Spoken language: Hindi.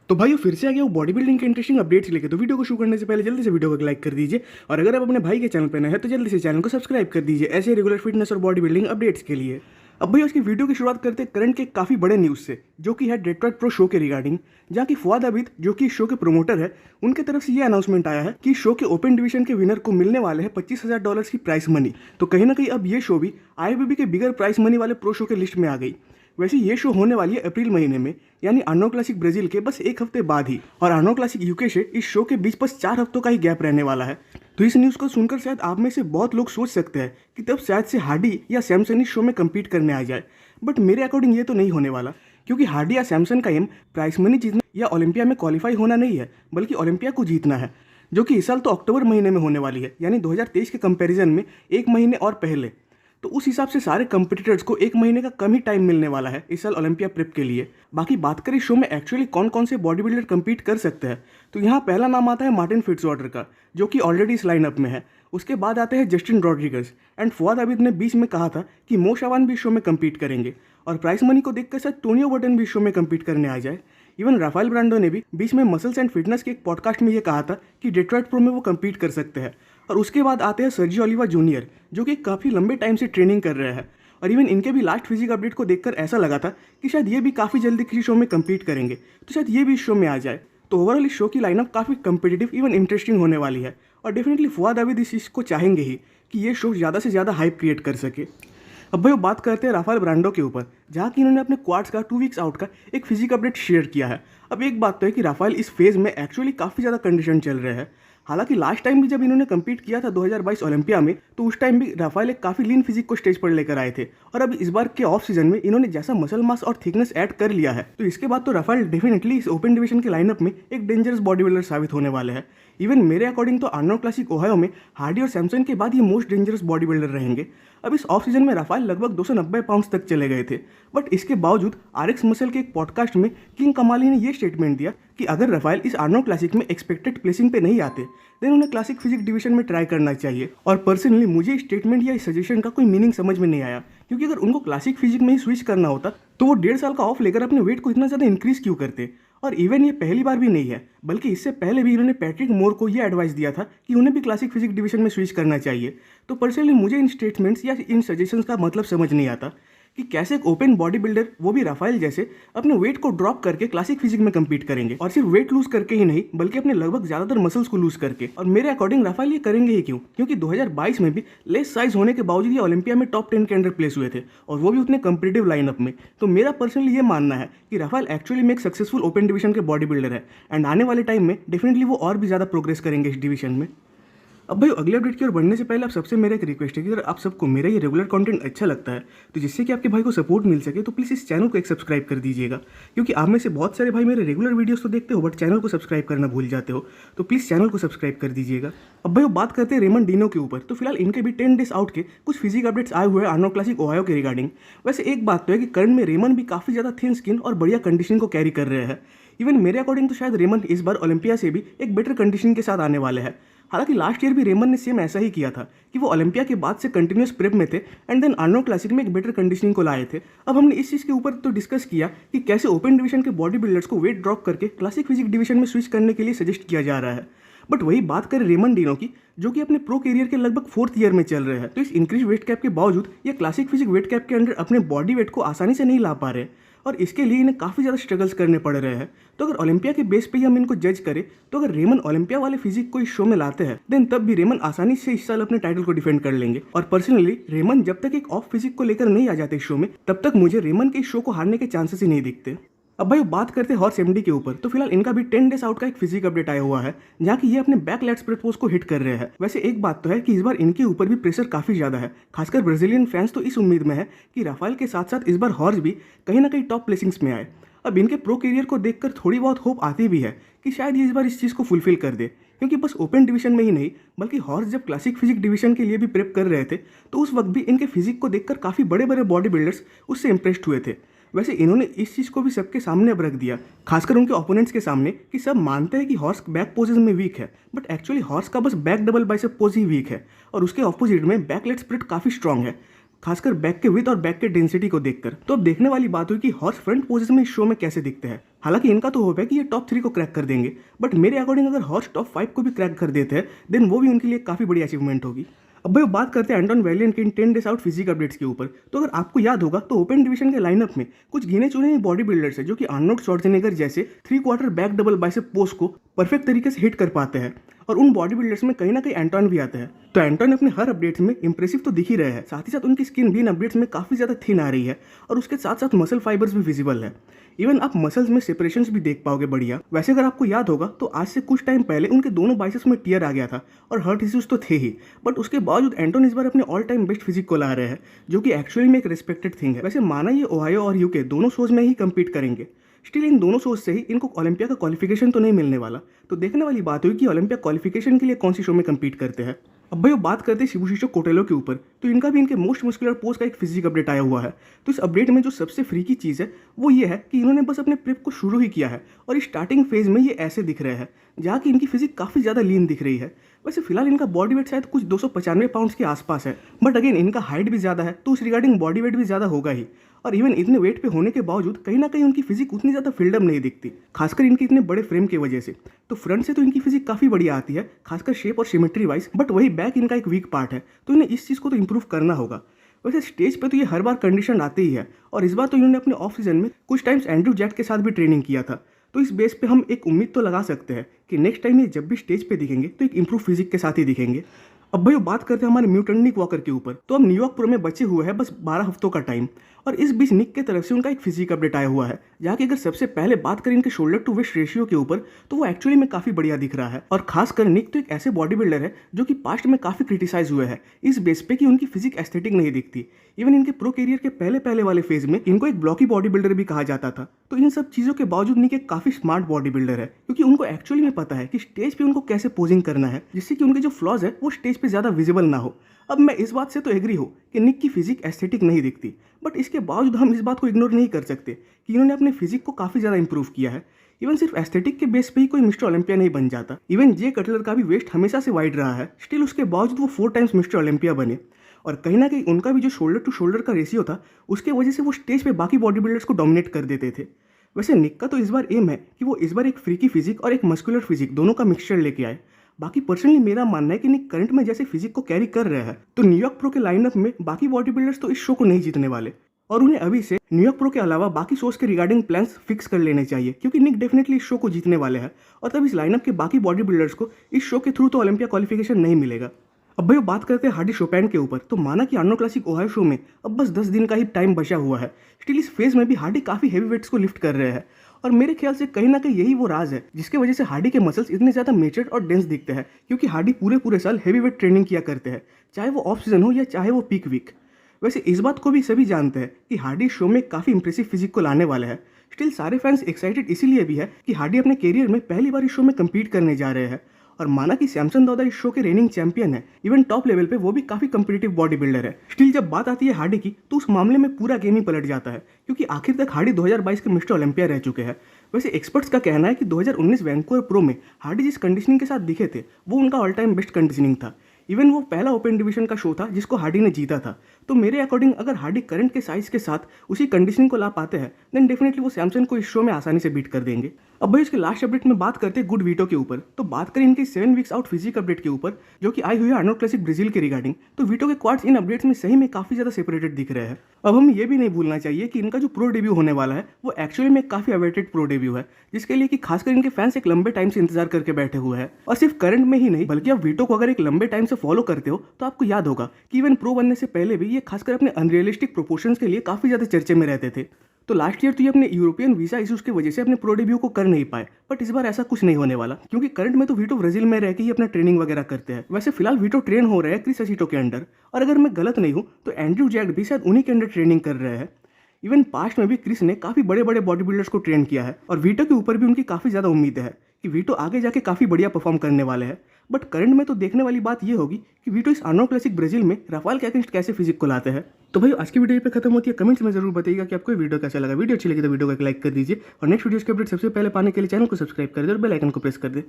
तो भाइयों फिर से आ गया वो बॉडी बिल्डिंग के इंटरेस्टिंग अपडेट्स लेके। तो वीडियो को शुरू करने से पहले जल्दी से वीडियो को लाइक कर दीजिए और अगर आप अपने भाई के चैनल पर नए हैं तो जल्दी से चैनल को सब्सक्राइब कर दीजिए ऐसे रेगुलर फिटनेस और बॉडी बिल्डिंग अपडेट्स के लिए। अब भाई उसकी वीडियो की शुरुआत करते हैं करंट के काफ़ी बड़े न्यूज़ से, जो कि है डेट्रॉइट प्रो शो के रिगार्डिंग, जहाँ की फुआद आबिद जो कि इस शो के प्रोमोटर है, उनके तरफ से ये अनाउंसमेंट आया है कि शो के ओपन डिवीजन के विनर को मिलने वाले हैं $25,000 की प्राइस मनी। तो कहीं ना कहीं अब ये शो भी IFBB के बिगर प्राइस मनी वाले प्रो शो के लिस्ट में आ गई। वैसे ये शो होने वाली है अप्रैल महीने में, यानी आर्नो क्लासिक ब्राजील के बस एक हफ्ते बाद ही, और आर्नो क्लासिक यूके से इस शो के बीच बस 4 हफ्तों का ही गैप रहने वाला है। तो इस न्यूज़ को सुनकर शायद आप में से बहुत लोग सोच सकते हैं कि तब शायद से हार्डी या सैमसन इस शो में कम्पीट करने आ जाए, बट मेरे अकॉर्डिंग ये तो नहीं होने वाला, क्योंकि हार्डी या सैमसन का एम प्राइस मनी जीतना या ओलंपिया में क्वालिफाई होना नहीं है, बल्कि ओलंपिया को जीतना है, जो कि इस साल तो अक्टूबर महीने में होने वाली है, यानी 2023 के कंपैरिजन में एक महीने और पहले। तो उस हिसाब से सारे कंपटीटर्स को एक महीने का कम ही टाइम मिलने वाला है इस साल ओलंपिया प्रेप के लिए। बाकी बात करें शो में एक्चुअली कौन कौन से बॉडी बिल्डर कम्पीट कर सकते हैं, तो यहाँ पहला नाम आता है मार्टिन फिट्जवाटर का, जो कि ऑलरेडी इस लाइनअप में है। उसके बाद आते हैं जस्टिन रॉड्रिगस, एंड फुआद आबिद ने बीच में कहा था कि मो शावान भी इस शो में कम्पीट करेंगे, और प्राइस मनी को देखकर शायद टोनियो बटन भी इस शो में कम्पीट करने आ जाए। इवन राफेल ब्रांडो ने भी बीच में मसल्स एंड फिटनेस के एक पॉडकास्ट में ये कहा था कि डेट्रॉइट प्रो में वो कम्पीट कर सकते हैं। और उसके बाद आते हैं सर्जियो ओलिवा जूनियर, जो कि काफ़ी लंबे टाइम से ट्रेनिंग कर रहे हैं, और इवन इनके भी लास्ट फिजिक अपडेट को देखकर ऐसा लगा था कि शायद ये भी काफ़ी जल्दी किसी शो में कम्पीट करेंगे, तो शायद ये भी इस शो में आ जाए। तो ओवरऑल इस शो की लाइनअप काफ़ी कम्पिटिटिव इवन इंटरेस्टिंग होने वाली है, और डेफिनेटली फुआद आबिद इस चीज़ को चाहेंगे ही कि ये शो ज़्यादा से ज़्यादा हाइप क्रिएट कर सके। अब भाई वो बात करते हैं राफेल ब्रांडो के ऊपर, जहाँ कि इन्होंने अपने क्वाड्स का 2 वीक्स आउट का एक फिजिक अपडेट शेयर किया है। अब एक बात तो है कि राफेल इस फेज़ में एक्चुअली काफ़ी ज़्यादा कंडीशन चल रहे हैं। हालांकि लास्ट टाइम भी जब इन्होंने कम्पीट किया था 2022 ओलंपिया में, तो उस टाइम भी राफेल एक काफ़ी लीन फिजिक को स्टेज पर लेकर आए थे, और अब इस बार के ऑफ सीजन में इन्होंने जैसा मसल मास और थिकनेस ऐड कर लिया है, तो इसके बाद तो राफेल डेफिनेटली इस ओपन डिवीजन के लाइनअप में एक डेंजरस बॉडी बिल्डर साबित होने वाले हैं। इवन मेरे अकॉर्डिंग तो आर्नो क्लासिक ओहायो में हार्डी और सैमसन के बाद ये मोस्ट डेंजरस बॉडी बिल्डर रहेंगे। अब इस ऑफ सीजन में राफेल लगभग 290 पाउंड्स तक चले गए थे, बट इसके बावजूद RX मसल के एक पॉडकास्ट में किंग कमाली ने ये स्टेटमेंट दिया कि अगर राफेल इस आर्नो क्लासिक में एक्सपेक्टेड प्लेसिंग पे नहीं आते, देन उन्हें क्लासिक फिजिक डिवीजन में ट्राई करना चाहिए। और पर्सनली मुझे इस स्टेटमेंट या इस सजेशन का कोई मीनिंग समझ में नहीं आया, क्योंकि अगर उनको क्लासिक फिजिक में ही स्विच करना होता तो वो 1.5 साल का ऑफ लेकर अपने वेट को इतना ज़्यादा इंक्रीज क्यों करते। और इवन ये पहली बार भी नहीं है, बल्कि इससे पहले भी इन्होंने पैट्रिक मोर को ये एडवाइस दिया था कि उन्हें भी क्लासिक फिजिक डिवीजन में स्विच करना चाहिए। तो पर्सनली मुझे इन स्टेटमेंट्स या इन सजेशंस का मतलब समझ नहीं आता कि कैसे एक ओपन बॉडी बिल्डर, वो भी राफेल जैसे, अपने वेट को ड्रॉप करके क्लासिक फिजिक में कम्पीट करेंगे, और सिर्फ वेट लूज करके ही नहीं बल्कि अपने लगभग ज्यादातर मसल्स को लूज करके। और मेरे अकॉर्डिंग राफेल ये करेंगे ही क्यों, क्योंकि 2022 में भी लेस साइज होने के बावजूद ये ओलंपिया में टॉप 10 के अंडर प्लेस हुए थे, और वो भी उतने कम्पिटिटिव लाइनअप में। तो मेरा पर्सनली ये मानना है कि राफेल एक्चुअली में एक सक्सेसफुल ओपन डिवीजन के बॉडी बिल्डर है, एंड आने वाले टाइम में डेफिनेटली वो और भी ज्यादा प्रोग्रेस करेंगे इस डिवीजन में। अब भाई अगले अपडेट की ओर बढ़ने से पहले आप सबसे मेरा एक रिक्वेस्ट है कि अगर आप सबको मेरा ये रेगुलर कंटेंट अच्छा लगता है, तो जिससे कि आपके भाई को सपोर्ट मिल सके, तो प्लीज़ इस चैनल को एक सब्सक्राइब कर दीजिएगा, क्योंकि आप में से बहुत सारे भाई मेरे रेगुलर वीडियोस तो देखते हो बट चैनल को सब्सक्राइब करना भूल जाते हो, तो प्लीज़ चैनल को सब्सक्राइब कर दीजिएगा। अब भाई वो बात करते हैं रेमन डिनो के ऊपर, तो फिलहाल इनके भी 10 डेज आउट के कुछ फिजिक अपडेट्स आए हुए हैं आर्नो क्लासिक ओहायो के रिगार्डिंग। वैसे एक बात तो है कि करंट में रेमन भी काफ़ी ज़्यादा थिन स्किन और बढ़िया कंडीशन को कैरी कर रहे हैं। इवन मेरे अकॉर्डिंग तो शायद रेमन इस बार ओलंपिया से भी एक बेटर कंडीशन के साथ आने वाले हैं। हालांकि लास्ट ईयर भी रेमन ने सेम ऐसा ही किया था कि वो ओलंपिया के बाद से कंटिन्यूस प्रेप में थे, एंड देन आर्नो क्लासिक में एक बेटर कंडीशनिंग को लाए थे। अब हमने इस चीज़ के ऊपर तो डिस्कस किया कि कैसे ओपन डिवीजन के बॉडी बिल्डर्स को वेट ड्रॉप करके क्लासिक फिजिक डिवीजन में स्विच करने के लिए सजेस्ट किया जा रहा है। बट वही बात करें रेमन डिनो की, जो कि अपने प्रो करियर के लगभग 4th ईयर में चल रहे हैं, तो इस इंक्रीज वेट कैप के बावजूद ये क्लासिक फिजिक वेट कैप के अंडर अपने बॉडी वेट को आसानी से नहीं ला पा रहे, और इसके लिए इन्हें काफ़ी ज़्यादा स्ट्रगल्स करने पड़ रहे हैं। तो अगर ओलंपिया के बेस पे ही हम इनको जज करें, तो अगर रेमन ओलंपिया वाले फिजिक को इस शो में लाते हैं, देन तब भी रेमन आसानी से इस साल अपने टाइटल को डिफेंड कर लेंगे। और पर्सनली रेमन जब तक एक ऑफ फिजिक को लेकर नहीं आ जाते इस शो में, तब तक मुझे रेमन के इस शो को हारने के चांसेस ही नहीं दिखते। अब भाई बात करते हैं हॉर्स एमडी के ऊपर, तो फिलहाल इनका भी 10 डेज आउट का एक फिजिक अपडेट आया हुआ है, जहाँ की ये अपने बैक लेग स्प्रेड पोज को हिट कर रहे हैं। वैसे एक बात तो है कि इस बार इनके ऊपर भी प्रेशर काफ़ी ज़्यादा है, खासकर ब्राजीलियन फैंस तो इस उम्मीद में है कि राफेल के साथ साथ इस बार हॉर्स भी कहीं ना कहीं टॉप प्लेसिंग्स में आए। अब इनके प्रो करियर को देखकर थोड़ी बहुत होप आती भी है कि शायद ये इस बार इस चीज़ को फुलफिल कर दे, क्योंकि बस ओपन डिवीजन में ही नहीं बल्कि हॉर्स जब क्लासिक फिजिक डिवीजन के लिए भी प्रेप कर रहे थे, तो उस वक्त भी इनके फिजिक को देखकर काफ़ी बड़े बड़े बॉडी बिल्डर्स उससे इंप्रेस्ड हुए थे। वैसे इन्होंने इस चीज़ को भी सबके सामने अब रख दिया, खासकर उनके ओपोनेंट्स के सामने, कि सब मानते हैं कि हॉर्स बैक पोजेस में वीक है, बट एक्चुअली हॉर्स का बस बैक डबल बाइसेप पोज ही वीक है, और उसके ऑपोजिट में बैक लेग स्प्लिट काफ़ी स्ट्रांग है। खासकर बैक के विड्थ और बैक के डेंसिटी को देखकर। तो अब देखने वाली बात हुई कि हॉर्स फ्रंट पोजीशन में इस शो में कैसे दिखते हैं। हालांकि इनका तो होप है कि ये टॉप 3 को क्रैक कर देंगे, बट मेरे अकॉर्डिंग अगर हॉर्स टॉप 5 को भी क्रैक कर देते हैं देन वो भी उनके लिए काफी बड़ी अचीवमेंट होगी। अब भाई बात करते हैं एंटोन वेलियंट के इन 10 डेज आउट फिजिक अपडेट्स के ऊपर। तो अगर आपको याद होगा तो ओपन डिवीजन के लाइनअप में कुछ गिने चुने बॉडी बिल्डर्स है जो कि आर्नोल्ड श्वार्ज़नेगर जैसे 3/4 बैक डबल बाइसेप पोज को परफेक्ट तरीके से हिट कर पाते हैं, और उन बॉडी बिल्डर्स में कहीं ना कहीं एंटोन भी आता है। तो एंटोन अपने हर अपडेट्स में इंप्रेसिव तो दिख ही रहे हैं, साथ ही साथ उनकी स्किन भी इन अपडेट्स में काफी ज्यादा थिन आ रही है, और उसके साथ साथ मसल फाइबर्स भी विजिबल है। इवन आप मसल्स में सेपरेशंस भी देख पाओगे बढ़िया। वैसे अगर आपको याद होगा तो आज से कुछ टाइम पहले उनके दोनों बाइसेप्स में टियर आ गया था और हर्ट इश्यूज तो थे ही, बट उसके बावजूद एंटोन इस बार अपने ऑल टाइम बेस्ट फिजिक को ला रहे हैं, जो कि एक्चुअली में एक रिस्पेक्टेड थिंग है। वैसे माना ये ओहायो और यूके दोनों शोज में ही कम्पीट करेंगे, स्टिल इन दोनों शोज से ही इनको ओलंपिया का क्वालिफिकेशन तो नहीं मिलने वाला। तो देखने वाली बात हुई कि ओलंपिया क्वालिफिकेशन के लिए कौन सी शो में कम्पीट करते हैं। अब भाई वो बात करते हैं शिबुशिशो कोटेलो के ऊपर। तो इनका भी इनके मोस्ट मस्कुलर पोज का एक फिजिक अपडेट आया हुआ है। तो इस अपडेट में जो सबसे फ्रीकी चीज़ है वो ये है कि इन्होंने बस अपने प्रेप को शुरू ही किया है और स्टार्टिंग फेज में ये ऐसे दिख रहे हैं, जहाँ की इनकी फिजिक काफ़ी ज़्यादा लीन दिख रही है। वैसे फिलहाल इनका बॉडी वेट शायद कुछ 295 पाउंड्स के आसपास है, बट अगेन इनका हाइट भी ज़्यादा है तो उस रिगार्डिंग बॉडी वेट भी ज़्यादा होगा ही। और इवन इतने वेट पे होने के बावजूद कहीं ना कहीं उनकी फिजिक उतनी ज़्यादा फिल्डअप नहीं दिखती, खासकर इनके इतने बड़े फ्रेम की वजह से। तो फ्रंट से तो इनकी फिजिक काफ़ी बढ़िया आती है, खासकर शेप और सिमेट्री वाइज, बट वही बैक इनका एक वीक पार्ट है, तो इन्हें इस चीज़ को तो इंप्रूव करना होगा। वैसे स्टेज पे तो ये हर बार कंडीशन आते ही है, और इस बार तो इन्होंने अपने ऑफ सीजन में कुछ टाइम्स एंड्रू जैक के साथ भी ट्रेनिंग किया था। तो इस बेस पे हम एक उम्मीद तो लगा सकते हैं कि नेक्स्ट टाइम ये जब भी स्टेज पे दिखेंगे तो एक इंप्रूव फिजिक के साथ ही दिखेंगे। अब भाई बात करते हैं हमारे म्यूटेंट निक वॉकर के ऊपर। तो अब न्यूयॉर्क प्रो में बचे हुए हैं बस 12 हफ्तों का टाइम, और इस बीच निक के तरफ से उनका एक फिजिक अपडेट आया हुआ है, जहाँ की अगर सबसे पहले बात करें इनके शोल्डर टू वेस्ट रेशियो के ऊपर तो वो एक्चुअली में काफी बढ़िया दिख रहा है। और खासकर निक तो एक ऐसे बॉडी बिल्डर है जो कि पास्ट में काफी क्रिटिसाइज हुए हैं इस बेस पे कि उनकी फिजिक एस्थेटिक नहीं दिखती। इवन इनके प्रो कैरियर के पहले वाले फेज में इनको एक ब्लॉकी बॉडी बिल्डर भी कहा जाता था। तो इन सब चीजों के बावजूद निक एक काफी स्मार्ट बॉडी बिल्डर है, क्योंकि उनको एक्चुअली में पता है कि स्टेज पे उनको कैसे पोजिंग करना है जिससे कि उनके जो फ्लॉज है वो स्टेज पे ज्यादा विजिबल ना हो। अब मैं इस बात से तो एग्री हूँ कि निक की फिजिक एस्थेटिक नहीं दिखती, बट इसके बावजूद हम इस बात को इग्नोर नहीं कर सकते कि इन्होंने अपने फिजिक को काफी ज्यादा इंप्रूव किया है। इवन सिर्फ एस्थेटिक के बेस पे ही कोई मिस्टर ओलंपिया नहीं बन जाता। इवन जे कटलर का भी वेस्ट हमेशा से वाइड रहा है, स्टिल उसके बावजूद वो 4 टाइम्स मिस्टर ओलंपिया बने। और कहीं ना कहीं उनका भी जो शोल्डर टू शोल्डर का रेशियो था उसके वजह से वो स्टेज पे बाकी बॉडी बिल्डर्स को डोमिनेट कर देते थे। वैसे निक का तो इस बार एम है कि वो इस बार एक फ्रीकी फिजिक और एक मस्कुलर फिजिक दोनों का मिक्सचर लेके आए। बाकी पर्सनली मेरा मानना है कि निक करंट में जैसे फिजिक को कैरी कर रहे हैं तो न्यूयॉर्क प्रो के लाइनअप में बाकी बॉडी बिल्डर्स तो इस शो को नहीं जीतने वाले, और उन्हें अभी से न्यूयॉर्क प्रो के अलावा बाकी शोज के रिगार्डिंग प्लान्स फिक्स कर लेने चाहिए, क्योंकि निक डेफिनेटली इस शो को जीतने वाले हैं, और तब इस लाइनअप के बाकी बॉडी बिल्डर्स को इस शो के थ्रू तो ओलंपिया क्वालिफिकेशन नहीं मिलेगा। अब भाई बात करते हैं हार्डी शोपैन के ऊपर। तो माना कि आर्नो क्लासिक ओहायो शो में अब बस 10 दिन का ही टाइम बचा हुआ है, स्टिल इस फेज में भी हार्डी काफी हेवी वेट्स को लिफ्ट कर रहे हैं, और मेरे ख्याल से कहीं ना कहीं यही वो राज है जिसके वजह से हार्डी के मसल्स इतने ज्यादा मेचर्ड और डेंस दिखते हैं, क्योंकि हार्डी पूरे साल हेवी वेट ट्रेनिंग किया करते हैं, चाहे वो ऑफ सीजन हो या चाहे वो पीक वीक। वैसे इस बात को भी सभी जानते हैं कि हार्डी शो में काफी इंप्रेसिव फिजिक को लाने वाले हैं। स्टिल सारे फैंस एक्साइटेड इसीलिए भी है कि हार्डी अपने कैरियर में पहली बार इस शो में कम्पीट करने जा रहे हैं, और माना कि सैमसन दादा इस शो के रेनिंग चैंपियन है, इवन टॉप लेवल पे वो भी काफी कम्पिटिटिव बॉडी बिल्डर है। स्टिल जब बात आती है हार्डी की तो उस मामले में पूरा गेम ही पलट जाता है, क्योंकि आखिर तक हार्डी 2022 के मिस्टर ओलंपिया रह चुके हैं। वैसे एक्सपर्ट्स का कहना है कि 2019 वैंकूवर प्रो में हार्डी जिस कंडीशनिंग के साथ दिखे थे वो उनका ऑल टाइम बेस्ट कंडीशनिंग था। इवन वो पहला ओपन डिवीजन का शो था जिसको हार्डी ने जीता था। तो मेरे अकॉर्डिंग अगर हार्डी करंट के साइज के साथ उसी कंडीशनिंग को ला पाते हैं देन डेफिनेटली वो सैमसन को इस शो में आसानी से बीट कर देंगे। अब भाई इसके लास्ट अपडेट में बात करते हैं गुड वीटो के ऊपर। तो बात करें इनके 7 वीक्स आउट फिजिक अपडेट के ऊपर जो कि आई हुई है आर्नोल्ड क्लासिक ब्राजील के रिगार्डिंग। तो वीटो के क्वाड्स इन अपडेट्स में सही में काफी ज्यादा सेपरेटेड दिख रहे हैं। अब हमें ये भी नहीं भूलना चाहिए कि इनका जो प्रो डेब्यू होने वाला है वो एक्चुअली में काफी अवेटेड प्रो डेब्यू है, जिसके लिए कि खासकर इनके फैंस एक लंबे टाइम से इंतजार करके बैठे हुए हैं। और सिर्फ करंट में ही नहीं बल्कि आप वीटो को अगर एक लंबे टाइम से फॉलो करते हो तो आपको याद होगा कि इवन प्रो बनने से पहले भी ये खासकर अपने अनरियलिस्टिक प्रोपोर्शंस के लिए काफी ज्यादा चर्चे में रहते थे। तो लास्ट ईयर तो ये अपने यूरोपियन वीजा इश्यूज की वजह से अपने प्रो डेब्यू को कर नहीं पाए, बट इस बार ऐसा कुछ नहीं होने वाला, क्योंकि करंट में तो वीटो ब्राजील में रह के ही अपना ट्रेनिंग वगैरह करते हैं। वैसे फिलहाल वीटो ट्रेन हो रहे हैं क्रिस असिटो के अंडर, और अगर मैं गलत नहीं हूँ तो एंड्रू जैक भी शायद उन्हीं के अंडर ट्रेनिंग कर रहे हैं। इवन पास्ट में भी क्रिस ने काफी बड़े बड़े बॉडी बिल्डर्स को ट्रेन किया है, और वीटो के ऊपर भी उनकी काफी ज्यादा उम्मीद है कि वीटो आगे जाके काफी बढ़िया परफॉर्म करने वाले हैं। बट करंट में तो देखने वाली बात ये होगी कि वीटो इस आर्नोल्ड क्लासिक ब्राजील में राफेल के अगेंस्ट कैसे फिजिक को लाते हैं। तो भाई आज की वीडियो पे खत्म होती है। कमेंट्स में जरूर बताइएगा कि आपको वीडियो कैसा लगा। वीडियो अच्छी लगी तो वीडियो को एक लाइक कर दीजिए, और नेक्स्ट वीडियोस के अपडेट सबसे पहले पाने के लिए चैनल को सब्सक्राइब कर दे और बेल आइकन को प्रेस कर दे।